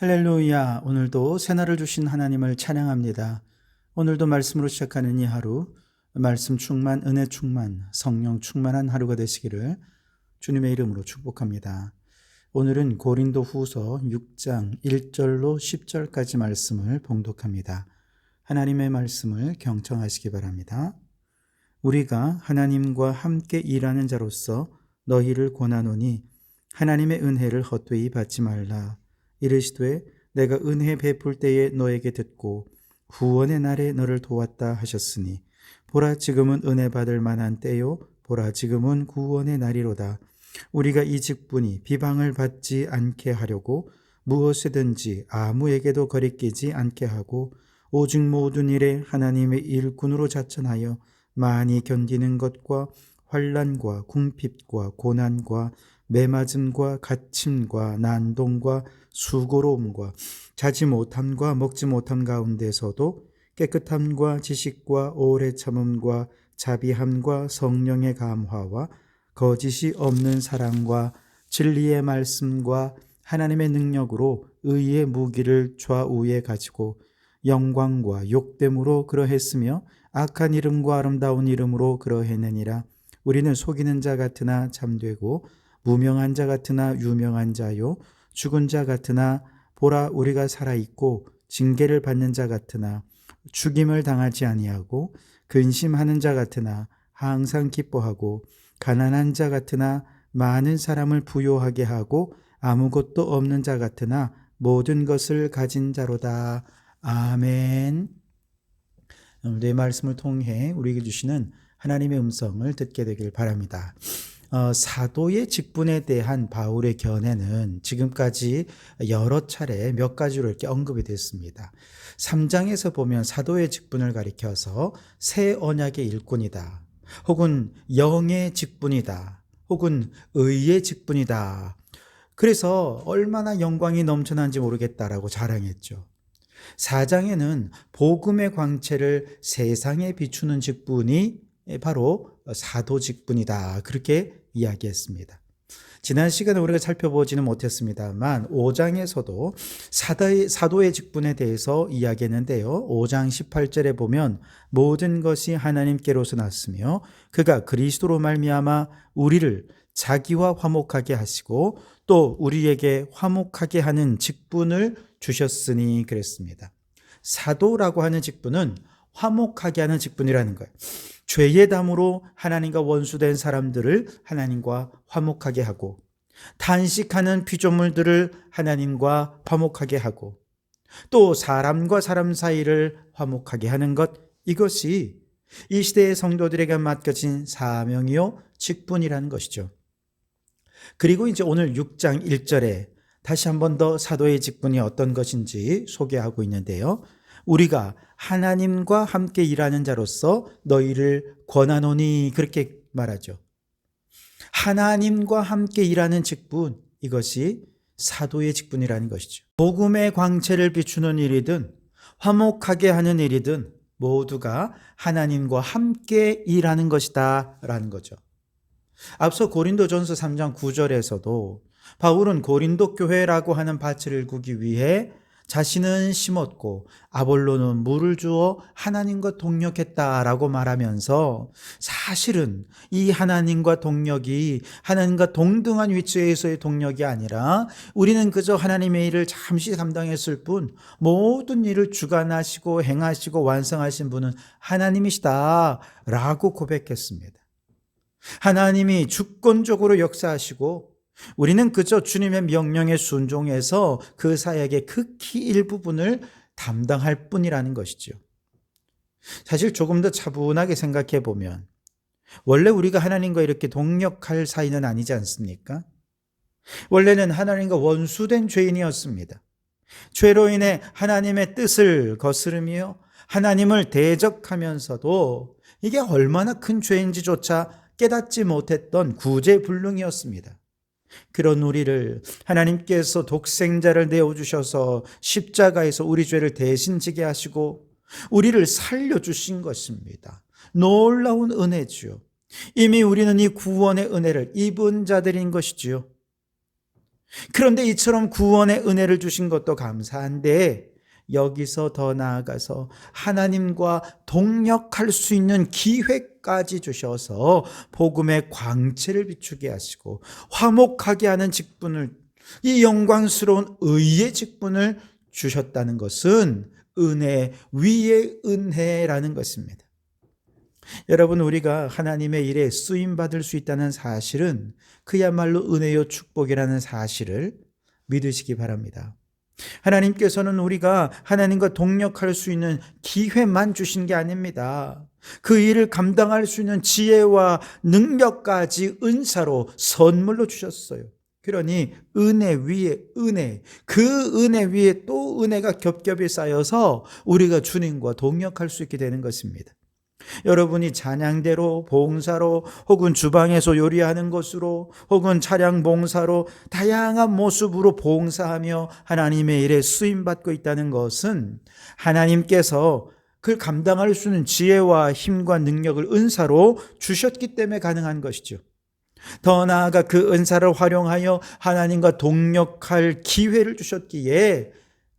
할렐루야. 오늘도 새날을 주신 하나님을 찬양합니다. 오늘도 말씀으로 시작하는 이 하루, 말씀 충만, 은혜 충만, 성령 충만한 하루가 되시기를 주님의 이름으로 축복합니다. 오늘은 고린도 후서 6장 1절로 10절까지 말씀을 봉독합니다. 하나님의 말씀을 경청하시기 바랍니다. 우리가 하나님과 함께 일하는 자로서 너희를 권하노니 하나님의 은혜를 헛되이 받지 말라. 이르시되 내가 은혜 베풀 때에 너에게 듣고 구원의 날에 너를 도왔다 하셨으니 보라 지금은 은혜 받을 만한 때요 보라 지금은 구원의 날이로다. 우리가 이 직분이 비방을 받지 않게 하려고 무엇이든지 아무에게도 거리끼지 않게 하고 오직 모든 일에 하나님의 일꾼으로 자천하여 많이 견디는 것과 환난과 궁핍과 고난과 매맞음과 갇힘과 난동과 수고로움과 자지 못함과 먹지 못함 가운데서도 깨끗함과 지식과 오래 참음과 자비함과 성령의 감화와 거짓이 없는 사랑과 진리의 말씀과 하나님의 능력으로 의의 무기를 좌우에 가지고 영광과 욕됨으로 그러했으며 악한 이름과 아름다운 이름으로 그러했느니라. 우리는 속이는 자 같으나 참되고 무명한 자 같으나 유명한 자요 죽은 자 같으나 보라 우리가 살아있고 징계를 받는 자 같으나 죽임을 당하지 아니하고 근심하는 자 같으나 항상 기뻐하고 가난한 자 같으나 많은 사람을 부요하게 하고 아무것도 없는 자 같으나 모든 것을 가진 자로다. 아멘. 오늘도 이 말씀을 통해 우리에게 주시는 하나님의 음성을 듣게 되길 바랍니다. 사도의 직분에 대한 바울의 견해는 지금까지 여러 차례 몇 가지로 이렇게 언급이 됐습니다. 3장에서 보면 사도의 직분을 가리켜서 새 언약의 일꾼이다, 혹은 영의 직분이다, 혹은 의의 직분이다. 그래서 얼마나 영광이 넘쳐난지 모르겠다라고 자랑했죠. 4장에는 복음의 광채를 세상에 비추는 직분이 바로 사도 직분이다, 그렇게 이야기했습니다. 지난 시간에 우리가 살펴보지는 못했습니다만 5장에서도 사도의 직분에 대해서 이야기했는데요. 5장 18절에 보면 모든 것이 하나님께로서 났으며 그가 그리스도로 말미암아 우리를 자기와 화목하게 하시고 또 우리에게 화목하게 하는 직분을 주셨으니 그랬습니다. 사도라고 하는 직분은 화목하게 하는 직분이라는 거예요. 죄의 담으로 하나님과 원수된 사람들을 하나님과 화목하게 하고 탄식하는 피조물들을 하나님과 화목하게 하고 또 사람과 사람 사이를 화목하게 하는 것, 이것이 이 시대의 성도들에게 맡겨진 사명이요 직분이라는 것이죠. 그리고 이제 오늘 6장 1절에 다시 한 번 더 사도의 직분이 어떤 것인지 소개하고 있는데요. 우리가 하나님과 함께 일하는 자로서 너희를 권하노니, 그렇게 말하죠. 하나님과 함께 일하는 직분, 이것이 사도의 직분이라는 것이죠. 복음의 광채를 비추는 일이든 화목하게 하는 일이든 모두가 하나님과 함께 일하는 것이다 라는 거죠. 앞서 고린도전서 3장 9절에서도 바울은 고린도 교회라고 하는 밭을 일구기 위해 자신은 심었고 아볼로는 물을 주어 하나님과 동력했다라고 말하면서 사실은 이 하나님과 동력이 하나님과 동등한 위치에서의 동력이 아니라 우리는 그저 하나님의 일을 잠시 감당했을 뿐 모든 일을 주관하시고 행하시고 완성하신 분은 하나님이시다라고 고백했습니다. 하나님이 주권적으로 역사하시고 우리는 그저 주님의 명령에 순종해서 그 사역의 극히 일부분을 담당할 뿐이라는 것이죠. 사실 조금 더 차분하게 생각해 보면 원래 우리가 하나님과 이렇게 동력할 사이는 아니지 않습니까? 원래는 하나님과 원수된 죄인이었습니다. 죄로 인해 하나님의 뜻을 거스르며 하나님을 대적하면서도 이게 얼마나 큰 죄인지조차 깨닫지 못했던 구제불능이었습니다. 그런 우리를 하나님께서 독생자를 내어주셔서 십자가에서 우리 죄를 대신 지게 하시고 우리를 살려주신 것입니다. 놀라운 은혜지요. 이미 우리는 이 구원의 은혜를 입은 자들인 것이지요. 그런데 이처럼 구원의 은혜를 주신 것도 감사한데 여기서 더 나아가서 하나님과 동역할 수 있는 기회까지 주셔서 복음의 광채를 비추게 하시고 화목하게 하는 직분을, 이 영광스러운 의의 직분을 주셨다는 것은 은혜 위의 은혜라는 것입니다. 여러분, 우리가 하나님의 일에 쓰임받을 수 있다는 사실은 그야말로 은혜요 축복이라는 사실을 믿으시기 바랍니다. 하나님께서는 우리가 하나님과 동역할 수 있는 기회만 주신 게 아닙니다. 그 일을 감당할 수 있는 지혜와 능력까지 은사로 선물로 주셨어요. 그러니 은혜 위에 은혜, 그 은혜 위에 또 은혜가 겹겹이 쌓여서 우리가 주님과 동역할 수 있게 되는 것입니다. 여러분이 찬양대로, 봉사로, 혹은 주방에서 요리하는 것으로, 혹은 차량 봉사로 다양한 모습으로 봉사하며 하나님의 일에 쓰임받고 있다는 것은 하나님께서 그걸 감당할 수 있는 지혜와 힘과 능력을 은사로 주셨기 때문에 가능한 것이죠. 더 나아가 그 은사를 활용하여 하나님과 동역할 기회를 주셨기에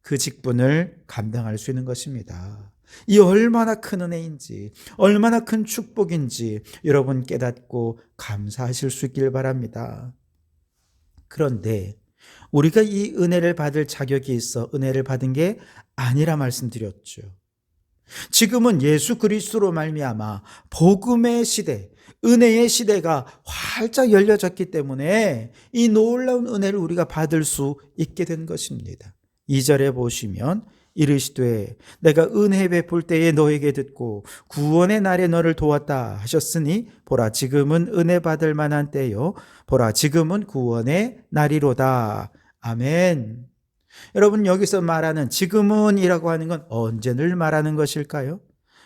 그 직분을 감당할 수 있는 것입니다. 이 얼마나 큰 은혜인지, 얼마나 큰 축복인지 여러분 깨닫고 감사하실 수 있길 바랍니다. 그런데 우리가 이 은혜를 받을 자격이 있어 은혜를 받은 게 아니라 말씀드렸죠. 지금은 예수 그리스도로 말미암아 복음의 시대, 은혜의 시대가 활짝 열려졌기 때문에 이 놀라운 은혜를 우리가 받을 수 있게 된 것입니다. 2절에 보시면 이르시되 내가 은혜 베풀 때에 너에게 듣고 구원의 날에 너를 도왔다 하셨으니 보라 지금은 은혜 받을 만한 때요 보라 지금은 구원의 날이로다. 아멘. 여러분, 여기서 말하는 지금은 이라고 하는 건 언제를 말하는 것일까요?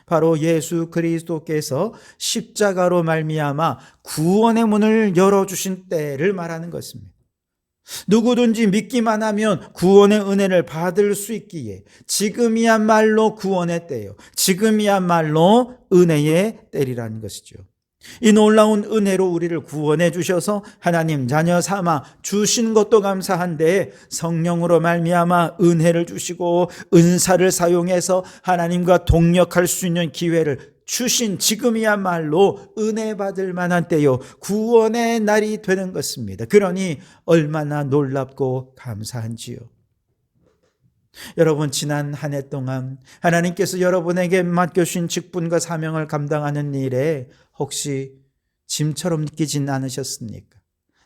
바로 예수 그리스도께서 십자가로 말미암아 구원의 문을 열어주신 때를 말하는 것입니다. 누구든지 믿기만 하면 구원의 은혜를 받을 수 있기에 지금이야말로 구원의 때요, 지금이야말로 은혜의 때리라는 것이죠. 이 놀라운 은혜로 우리를 구원해 주셔서 하나님 자녀 삼아 주신 것도 감사한데 성령으로 말미암아 은혜를 주시고 은사를 사용해서 하나님과 동역할 수 있는 기회를 주신 지금이야말로 은혜 받을 만한 때요 구원의 날이 되는 것입니다. 그러니 얼마나 놀랍고 감사한지요. 여러분, 지난 한 해 동안 하나님께서 여러분에게 맡겨주신 직분과 사명을 감당하는 일에 혹시 짐처럼 느끼진 않으셨습니까?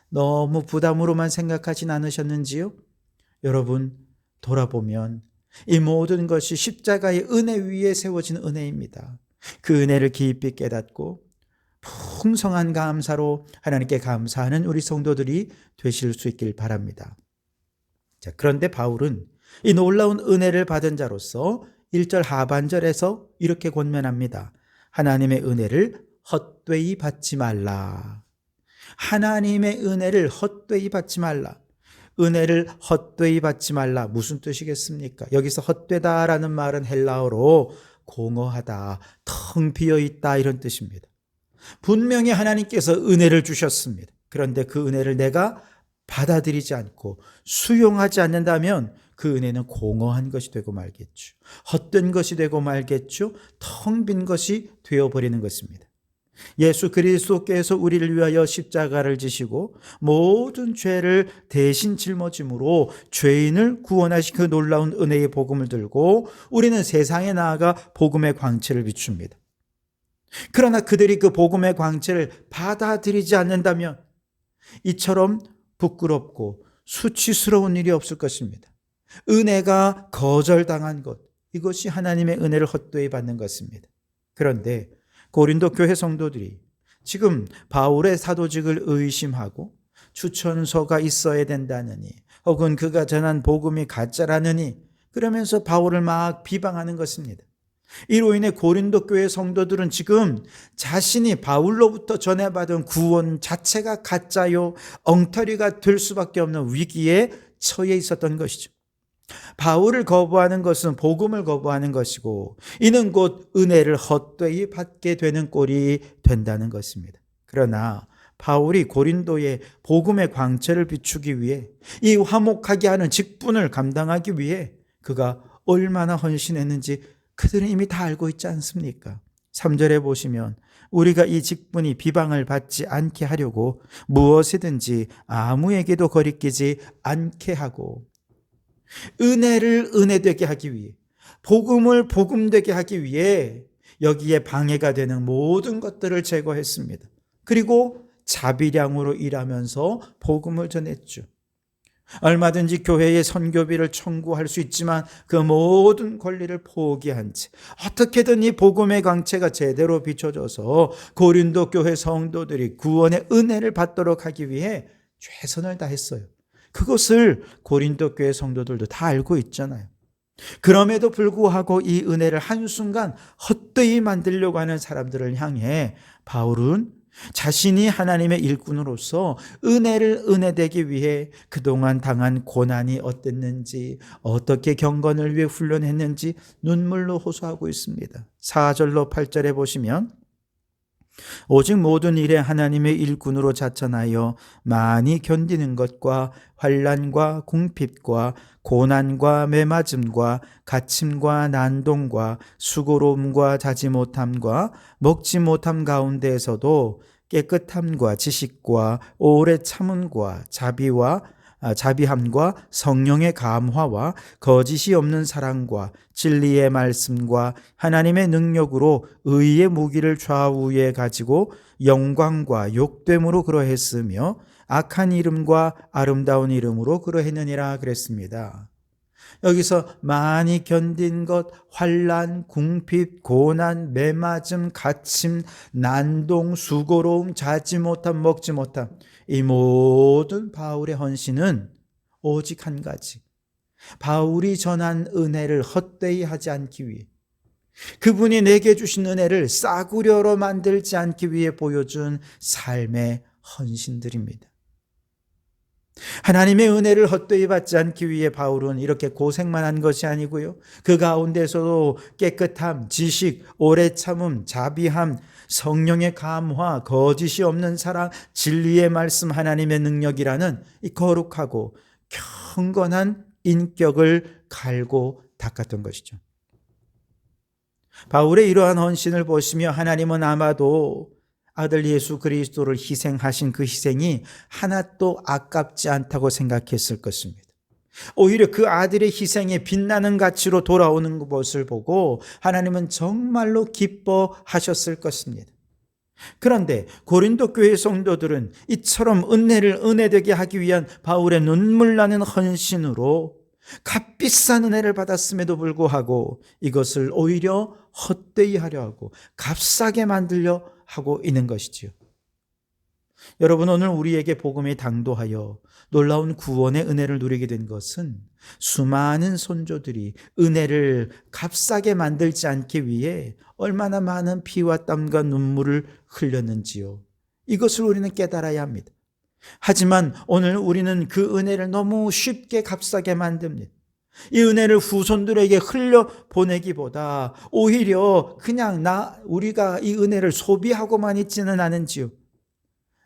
너무 부담으로만 생각하진 않으셨는지요? 여러분, 돌아보면 이 모든 것이 십자가의 은혜 위에 세워진 은혜입니다. 그 은혜를 깊이 깨닫고 풍성한 감사로 하나님께 감사하는 우리 성도들이 되실 수 있길 바랍니다. 자, 그런데 바울은 이 놀라운 은혜를 받은 자로서 1절 하반절에서 이렇게 권면합니다. 하나님의 은혜를 헛되이 받지 말라. 하나님의 은혜를 헛되이 받지 말라. 은혜를 헛되이 받지 말라. 무슨 뜻이겠습니까? 여기서 헛되다라는 말은 헬라어로 공허하다, 텅 비어있다 이런 뜻입니다. 분명히 하나님께서 은혜를 주셨습니다. 그런데 그 은혜를 내가 받아들이지 않고 수용하지 않는다면 그 은혜는 공허한 것이 되고 말겠죠. 헛된 것이 되고 말겠죠. 텅 빈 것이 되어버리는 것입니다. 예수 그리스도께서 우리를 위하여 십자가를 지시고 모든 죄를 대신 짊어짐으로 죄인을 구원하신 그 놀라운 은혜의 복음을 들고 우리는 세상에 나아가 복음의 광채를 비춥니다. 그러나 그들이 그 복음의 광채를 받아들이지 않는다면 이처럼 부끄럽고 수치스러운 일이 없을 것입니다. 은혜가 거절당한 것, 이것이 하나님의 은혜를 헛되이 받는 것입니다. 그런데 고린도 교회 성도들이 지금 바울의 사도직을 의심하고 추천서가 있어야 된다느니 혹은 그가 전한 복음이 가짜라느니 그러면서 바울을 막 비방하는 것입니다. 이로 인해 고린도 교회 성도들은 지금 자신이 바울로부터 전해받은 구원 자체가 가짜요 엉터리가 될 수밖에 없는 위기에 처해 있었던 것이죠. 바울을 거부하는 것은 복음을 거부하는 것이고 이는 곧 은혜를 헛되이 받게 되는 꼴이 된다는 것입니다. 그러나 바울이 고린도에 복음의 광채를 비추기 위해 이 화목하게 하는 직분을 감당하기 위해 그가 얼마나 헌신했는지 그들은 이미 다 알고 있지 않습니까? 3절에 보시면 우리가 이 직분이 비방을 받지 않게 하려고 무엇이든지 아무에게도 거리끼지 않게 하고 은혜를 은혜되게 하기 위해 복음을 복음되게 하기 위해 여기에 방해가 되는 모든 것들을 제거했습니다. 그리고 자비량으로 일하면서 복음을 전했죠. 얼마든지 교회의 선교비를 청구할 수 있지만 그 모든 권리를 포기한 채 어떻게든 이 복음의 광채가 제대로 비춰져서 고린도 교회 성도들이 구원의 은혜를 받도록 하기 위해 최선을 다했어요. 그것을 고린도 교회 성도들도 다 알고 있잖아요. 그럼에도 불구하고 이 은혜를 한순간 헛되이 만들려고 하는 사람들을 향해 바울은 자신이 하나님의 일꾼으로서 은혜를 은혜되기 위해 그동안 당한 고난이 어땠는지, 어떻게 경건을 위해 훈련했는지 눈물로 호소하고 있습니다. 4절로 8절에 보시면 오직 모든 일에 하나님의 일꾼으로 자천하여 많이 견디는 것과 환난과 궁핍과 고난과 매맞음과 갇힘과 난동과 수고로움과 자지 못함과 먹지 못함 가운데에서도 깨끗함과 지식과 오래 참음과 자비함과 성령의 감화와 거짓이 없는 사랑과 진리의 말씀과 하나님의 능력으로 의의 무기를 좌우에 가지고 영광과 욕됨으로 그러했으며 악한 이름과 아름다운 이름으로 그러했느니라 그랬습니다. 여기서 많이 견딘 것, 환난, 궁핍, 고난, 매맞음, 갇힘, 난동, 수고로움, 자지 못함, 먹지 못함, 이 모든 바울의 헌신은 오직 한 가지, 바울이 전한 은혜를 헛되이 하지 않기 위해, 그분이 내게 주신 은혜를 싸구려로 만들지 않기 위해 보여준 삶의 헌신들입니다. 하나님의 은혜를 헛되이 받지 않기 위해 바울은 이렇게 고생만 한 것이 아니고요, 그 가운데서도 깨끗함, 지식, 오래 참음, 자비함, 성령의 감화, 거짓이 없는 사랑, 진리의 말씀, 하나님의 능력이라는 이 거룩하고 경건한 인격을 갈고 닦았던 것이죠. 바울의 이러한 헌신을 보시며 하나님은 아마도 아들 예수 그리스도를 희생하신 그 희생이 하나도 아깝지 않다고 생각했을 것입니다. 오히려 그 아들의 희생이 빛나는 가치로 돌아오는 것을 보고 하나님은 정말로 기뻐하셨을 것입니다. 그런데 고린도 교회 성도들은 이처럼 은혜를 은혜되게 하기 위한 바울의 눈물 나는 헌신으로 값비싼 은혜를 받았음에도 불구하고 이것을 오히려 헛되이 하려 하고 값싸게 만들려 하고 있는 것이지요. 여러분, 오늘 우리에게 복음이 당도하여 놀라운 구원의 은혜를 누리게 된 것은 수많은 선조들이 은혜를 값싸게 만들지 않기 위해 얼마나 많은 피와 땀과 눈물을 흘렸는지요. 이것을 우리는 깨달아야 합니다. 하지만 오늘 우리는 그 은혜를 너무 쉽게 값싸게 만듭니다. 이 은혜를 후손들에게 흘려보내기보다 오히려 그냥 우리가 이 은혜를 소비하고만 있지는 않은지요.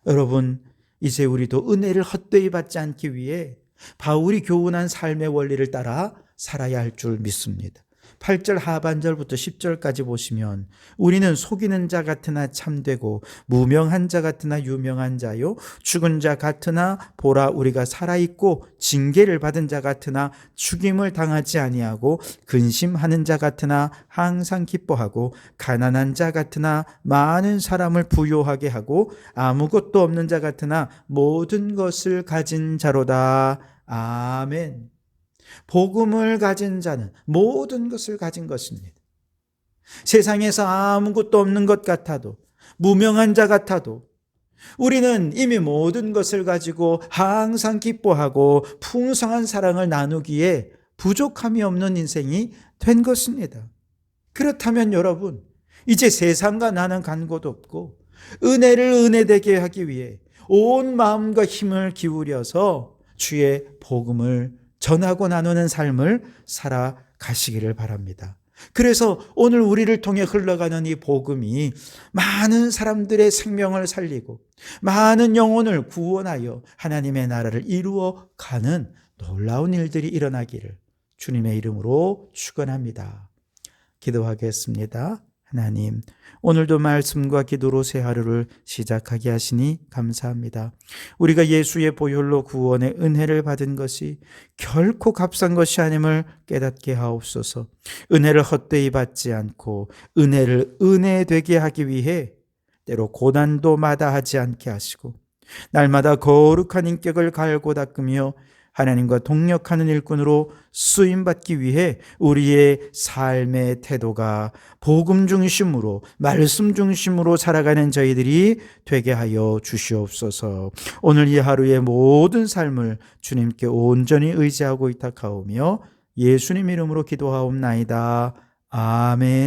여러분, 이제 우리도 은혜를 헛되이 받지 않기 위해 바울이 교훈한 삶의 원리를 따라 살아야 할 줄 믿습니다. 8절 하반절부터 10절까지 보시면 우리는 속이는 자 같으나 참되고 무명한 자 같으나 유명한 자요 죽은 자 같으나 보라 우리가 살아있고 징계를 받은 자 같으나 죽임을 당하지 아니하고 근심하는 자 같으나 항상 기뻐하고 가난한 자 같으나 많은 사람을 부요하게 하고 아무것도 없는 자 같으나 모든 것을 가진 자로다. 아멘. 복음을 가진 자는 모든 것을 가진 것입니다. 세상에서 아무것도 없는 것 같아도, 무명한 자 같아도 우리는 이미 모든 것을 가지고 항상 기뻐하고 풍성한 사랑을 나누기에 부족함이 없는 인생이 된 것입니다. 그렇다면 여러분, 이제 세상과 나는 간 곳 없고 은혜를 은혜되게 하기 위해 온 마음과 힘을 기울여서 주의 복음을 전하고 나누는 삶을 살아가시기를 바랍니다. 그래서 오늘 우리를 통해 흘러가는 이 복음이 많은 사람들의 생명을 살리고 많은 영혼을 구원하여 하나님의 나라를 이루어 가는 놀라운 일들이 일어나기를 주님의 이름으로 축원합니다. 기도하겠습니다. 하나님, 오늘도 말씀과 기도로 새 하루를 시작하게 하시니 감사합니다. 우리가 예수의 보혈로 구원의 은혜를 받은 것이 결코 값싼 것이 아님을 깨닫게 하옵소서. 은혜를 헛되이 받지 않고 은혜를 은혜되게 하기 위해 때로 고난도 마다하지 않게 하시고 날마다 거룩한 인격을 갈고 닦으며 하나님과 동역하는 일꾼으로 쓰임받기 위해 우리의 삶의 태도가 복음 중심으로 말씀 중심으로 살아가는 저희들이 되게 하여 주시옵소서. 오늘 이 하루의 모든 삶을 주님께 온전히 의지하고 의탁하오며 예수님 이름으로 기도하옵나이다. 아멘.